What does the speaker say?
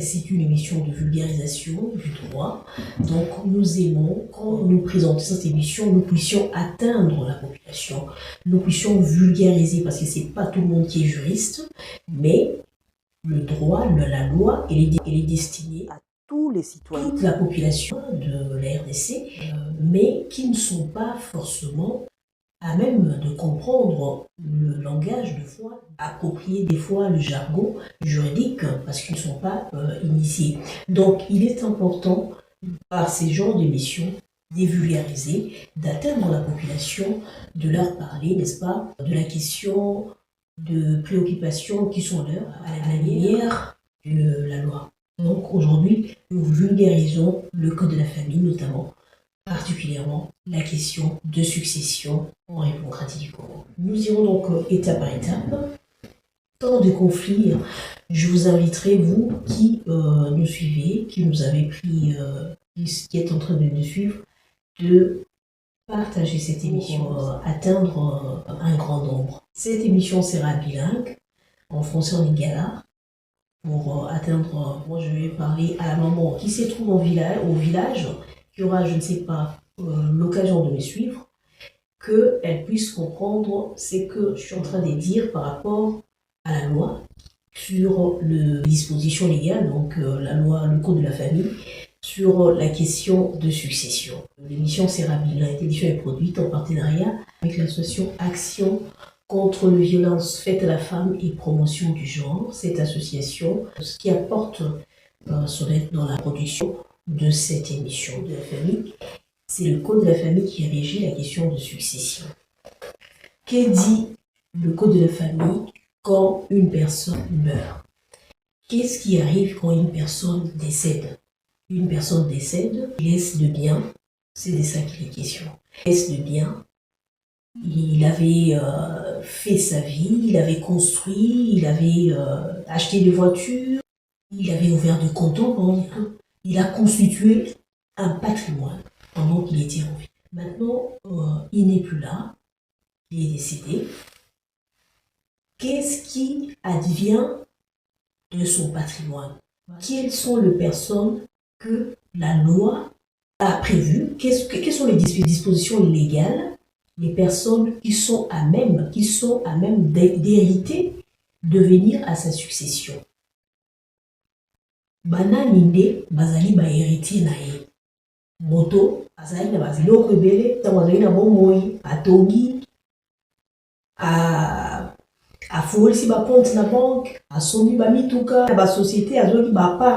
C'est une émission de vulgarisation du droit. Donc, nous aimons, quand nous présentons cette émission, nous puissions atteindre la population. Nous puissions vulgariser, parce que ce n'est pas tout le monde qui est juriste, mais le droit, la loi, elle est destinée à tous les citoyens, toute la population de la RDC, mais qui ne sont pas forcément à même de comprendre le langage de foi, approprier des fois le jargon juridique parce qu'ils ne sont pas initiés. Donc il est important par ces genres d'émissions de vulgariser, d'atteindre la population, de leur parler, n'est-ce pas, de la question de préoccupations qui sont leurs à la manière de la loi. Donc aujourd'hui, nous vulgarisons le code de la famille notamment, particulièrement la question de succession en démocratie du Congo. Nous irons donc étape par étape. Temps de conflit, je vous inviterai, vous qui nous suivez, qui nous avez pris, qui êtes en train de nous suivre, de partager cette émission, atteindre un grand nombre. Cette émission sera bilingue, en français en lingala, pour atteindre, moi je vais parler à la maman qui se trouve au village, qui aura, je ne sais pas, l'occasion de me suivre, qu'elle puisse comprendre ce que je suis en train de dire par rapport à la loi sur les dispositions légales, donc la loi, le code de la famille, sur la question de succession. L'émission sera bilingue, l'émission est produite en partenariat avec l'association Action contre les violences faites à la femme et promotion du genre. Cette association, ce qui apporte son aide dans la production de cette émission de la famille, c'est le code de la famille qui régit la question de succession. Que dit le code de la famille quand une personne meurt? Qu'est-ce qui arrive quand une personne décède? Une personne décède, il laisse de biens, c'est de ça qu'il est question. Il laisse de biens, il avait fait sa vie, il avait construit, il avait acheté des voitures, il avait ouvert de comptes en banque, il a constitué un patrimoine pendant qu'il était en vie. Maintenant, il n'est plus là, il est décédé. Qu'est-ce qui advient de son patrimoine? Quelles sont les personnes que la loi a prévues? Quelles sont les dispositions légales? Les personnes qui sont à même d'hériter, de venir à sa succession. Bana ninde bazali ba héritier na ye. Moto azali na baziloko ebele, tango azali na bomoi, atongi, afolisi ba compte na banque, asombi ba mituka, ba société azoli ba part